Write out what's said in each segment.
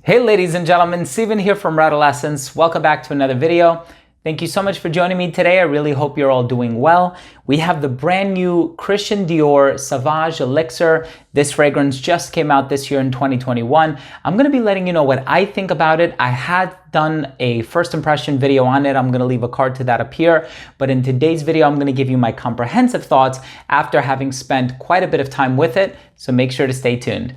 Hey ladies and gentlemen, Steven here from Redolessence. Welcome back to another video. Thank you so much for joining me today. I really hope you're all doing well. We have the brand new Christian Dior Sauvage Elixir. This fragrance just came out this year in 2021. I'm gonna be letting you know what I think about it. I had done a first impression video on it. I'm gonna leave a card to that up here. But in today's video, I'm gonna give you my comprehensive thoughts after having spent quite a bit of time with it. So make sure to stay tuned.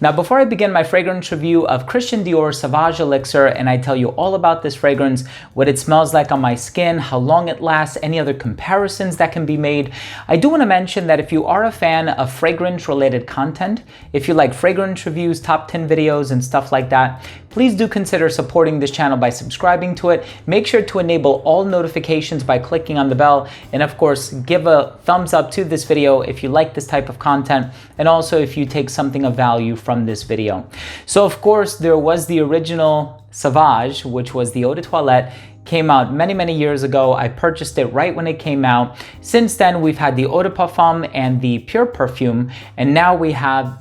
Now, before I begin my fragrance review of Christian Dior Sauvage Elixir and I tell you all about this fragrance, what it smells like on my skin, how long it lasts, any other comparisons that can be made, I do want to mention that if you are a fan of fragrance related content, if you like fragrance reviews, top 10 videos and stuff like that, please do consider supporting this channel by subscribing to it. Make sure to enable all notifications by clicking on the bell. And of course, give a thumbs up to this video if you like this type of content. And also if you take something of value from this video. So of course, there was the original Sauvage, which was the eau de toilette. Came out many years ago. I purchased it right when it came out. Since then, we've had the eau de parfum and the pure perfume. And now we have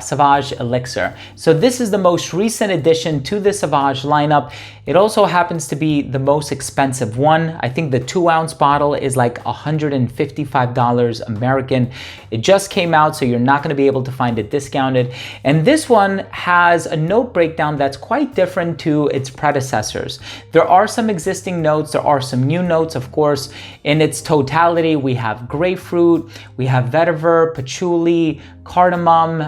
Sauvage Elixir. So this is the most recent addition to the Sauvage lineup. It also happens to be the most expensive one. I think the 2-ounce bottle is like $155 American. It just came out, so you're not going to be able to find it discounted. And this one has a note breakdown that's quite different to its predecessors. There are some existing notes, there are some new notes, of course. In its totality, we have grapefruit, we have vetiver, patchouli, cardamom,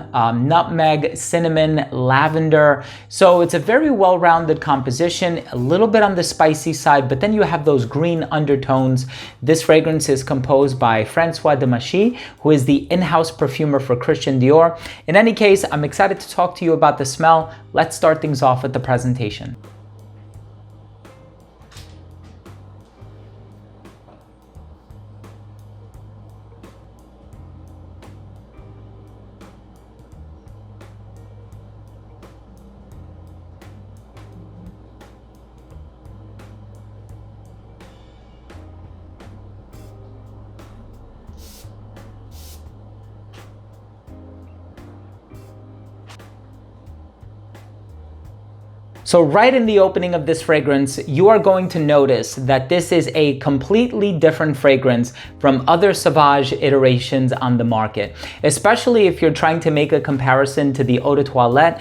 nutmeg, cinnamon, lavender. So it's a very well-rounded composition, a little bit on the spicy side, but then you have those green undertones. This fragrance is composed by Francois Demachy, who is the in-house perfumer for Christian Dior. In any case, I'm excited to talk to you about the smell. Let's start things off with the presentation. So right in the opening of this fragrance, you are going to notice that this is a completely different fragrance from other Sauvage iterations on the market, especially if you're trying to make a comparison to the eau de toilette.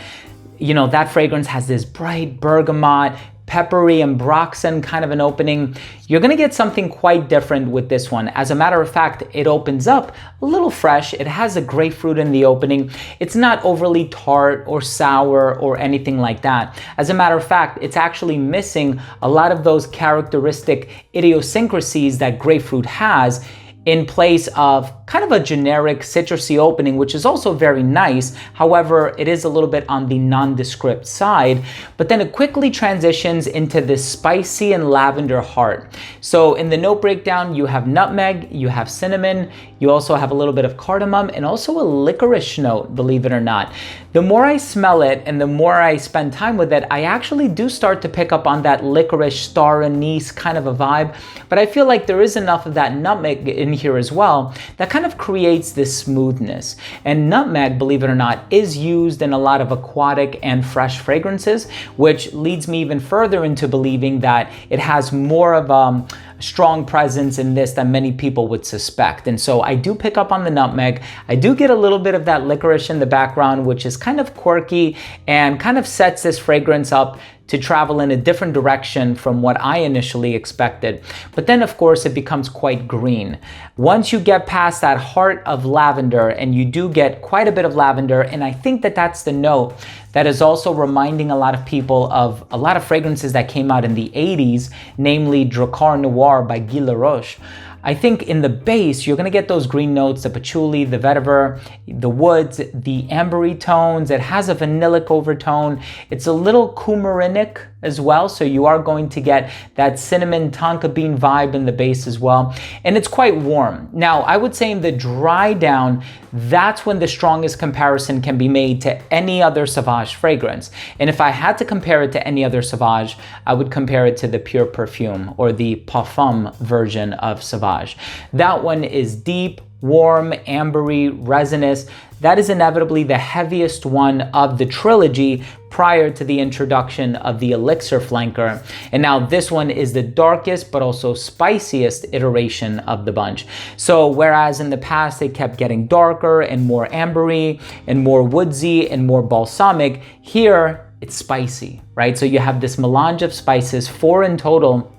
You know, that fragrance has this bright bergamot, peppery and Ambroxan kind of an opening. You're gonna get something quite different with this one. As a matter of fact, it opens up a little fresh. It has a grapefruit in the opening. It's not overly tart or sour or anything like that. As a matter of fact, it's actually missing a lot of those characteristic idiosyncrasies that grapefruit has, in place of kind of a generic citrusy opening, which is also very nice. However, it is a little bit on the nondescript side, but then it quickly transitions into this spicy and lavender heart. So in the note breakdown, you have nutmeg, you have cinnamon, you also have a little bit of cardamom and also a licorice note, believe it or not. The more I smell it and the more I spend time with it, I actually do start to pick up on that licorice star anise kind of a vibe, but I feel like there is enough of that nutmeg in here as well that kind of creates this smoothness. And nutmeg, believe it or not, is used in a lot of aquatic and fresh fragrances, which leads me even further into believing that it has more of a strong presence in this than many people would suspect. And so I do pick up on the nutmeg. I do get a little bit of that licorice in the background, which is kind of quirky and kind of sets this fragrance up to travel in a different direction from what I initially expected. But then of course it becomes quite green. Once you get past that heart of lavender, and you do get quite a bit of lavender, and I think that that's the note that is also reminding a lot of people of a lot of fragrances that came out in the 80s, namely Drakkar Noir by Guy Laroche. I think in the base, you're gonna get those green notes, the patchouli, the vetiver, the woods, the ambery tones. It has a vanillic overtone. It's a little coumarinic as well, so you are going to get that cinnamon tonka bean vibe in the base as well. And it's quite warm. Now, I would say in the dry down, that's when the strongest comparison can be made to any other Sauvage fragrance. And if I had to compare it to any other Sauvage, I would compare it to the Pure Perfume or the Parfum version of Sauvage. That one is deep, warm, ambery, resinous. That is inevitably the heaviest one of the trilogy prior to the introduction of the Elixir flanker. And now this one is the darkest but also spiciest iteration of the bunch. So whereas in the past they kept getting darker and more ambery and more woodsy and more balsamic, here it's spicy, right? So you have this melange of spices, 4 in total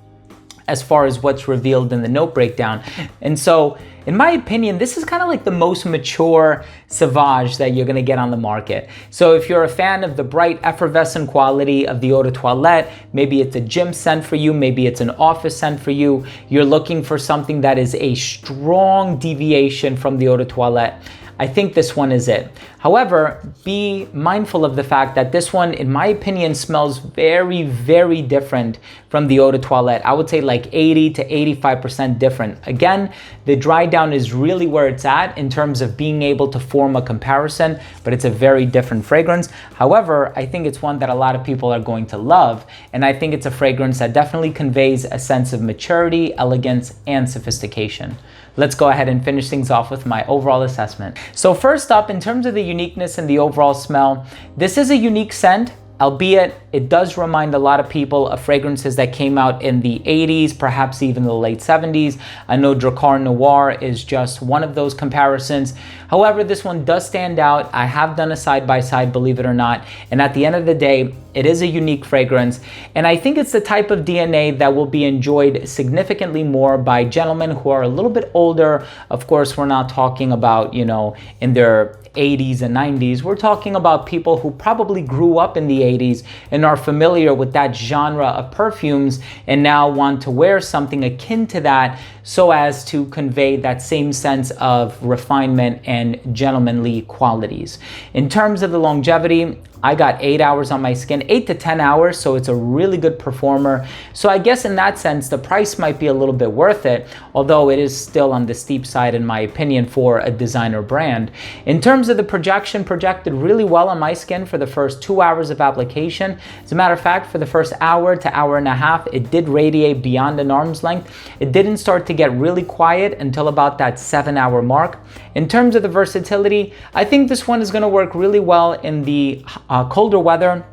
as far as what's revealed in the note breakdown. And so in my opinion, this is kind of like the most mature Sauvage that you're gonna get on the market. So if you're a fan of the bright, effervescent quality of the eau de toilette, maybe it's a gym scent for you, maybe it's an office scent for you, you're looking for something that is a strong deviation from the eau de toilette, I think this one is it. However, be mindful of the fact that this one, in my opinion, smells very, very different from the eau de toilette. I would say like 80 to 85% different. Again, the dry down is really where it's at in terms of being able to form a comparison, but it's a very different fragrance. However, I think it's one that a lot of people are going to love, and I think it's a fragrance that definitely conveys a sense of maturity, elegance, and sophistication. Let's go ahead and finish things off with my overall assessment. So first up, in terms of the uniqueness and the overall smell, this is a unique scent, albeit it does remind a lot of people of fragrances that came out in the 80s, perhaps even the late 70s. I know Drakkar Noir is just one of those comparisons. However, this one does stand out. I have done a side-by-side, believe it or not. And at the end of the day, it is a unique fragrance. And I think it's the type of DNA that will be enjoyed significantly more by gentlemen who are a little bit older. Of course, we're not talking about, you know, in their 80s and 90s. We're talking about people who probably grew up in the 80s and are familiar with that genre of perfumes and now want to wear something akin to that so as to convey that same sense of refinement and gentlemanly qualities. In terms of the longevity, I got 8 hours on my skin, 8 to 10 hours, so it's a really good performer. So I guess in that sense, the price might be a little bit worth it, although it is still on the steep side in my opinion for a designer brand. In terms of the projection, projected really well on my skin for the first 2 hours of application. As a matter of fact, for the first hour to hour and a half, it did radiate beyond an arm's length. It didn't start to get really quiet until about that 7-hour mark. In terms of the versatility, I think this one is going to work really well in the colder weather.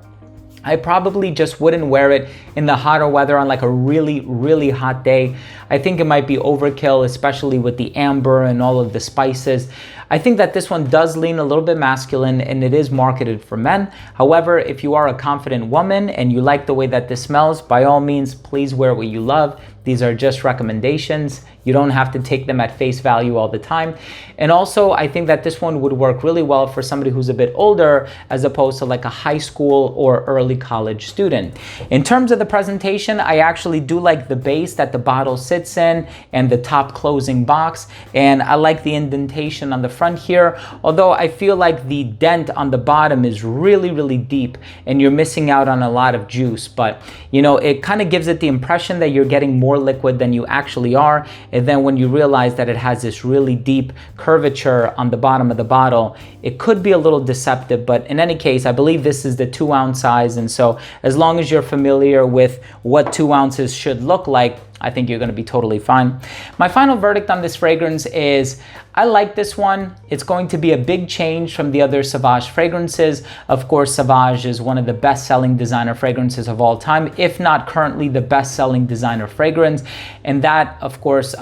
I probably just wouldn't wear it in the hotter weather on like a really, really hot day. I think it might be overkill, especially with the amber and all of the spices. I think that this one does lean a little bit masculine and it is marketed for men. However, if you are a confident woman and you like the way that this smells, by all means, please wear what you love. These are just recommendations. You don't have to take them at face value all the time. And also, I think that this one would work really well for somebody who's a bit older as opposed to like a high school or early college student. In terms of the presentation, I actually do like the base that the bottle sits in and the top closing box. And I like the indentation on the front here, although I feel like the dent on the bottom is really, really deep and you're missing out on a lot of juice. But, you know, it kind of gives it the impression that you're getting more liquid than you actually are, and then when you realize that it has this really deep curvature on the bottom of the bottle, it could be a little deceptive. But in any case, I believe this is the 2-ounce size, and so as long as you're familiar with what 2 ounces should look like, I think you're going to be totally fine. My final verdict on this fragrance is I like this one. It's going to be a big change from the other Sauvage fragrances. Of course, Sauvage is one of the best-selling designer fragrances of all time, if not currently the best-selling designer fragrance. And that, of course,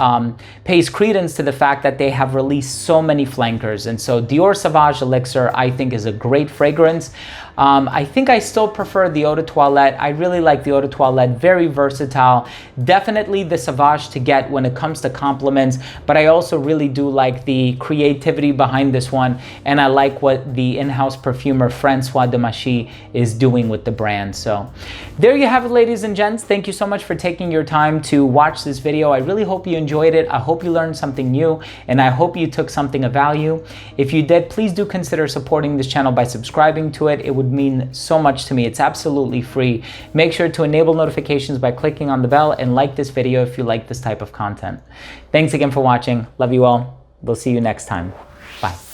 pays credence to the fact that they have released so many flankers. And so Dior Sauvage Elixir, I think, is a great fragrance. I think I still prefer the eau de toilette. I really like the eau de toilette, very versatile. Definitely the Sauvage to get when it comes to compliments, but I also really do like the creativity behind this one, and I like what the in-house perfumer Francois Demachy is doing with the brand. So there you have it, ladies and gents. Thank you so much for taking your time to watch this video. I really hope you enjoyed it. I hope you learned something new, and I hope you took something of value. If you did, please do consider supporting this channel by subscribing to it. It would mean so much to me. It's absolutely free. Make sure to enable notifications by clicking on the bell and like this video if you like this type of content. Thanks again for watching. Love you all. We'll see you next time. Bye.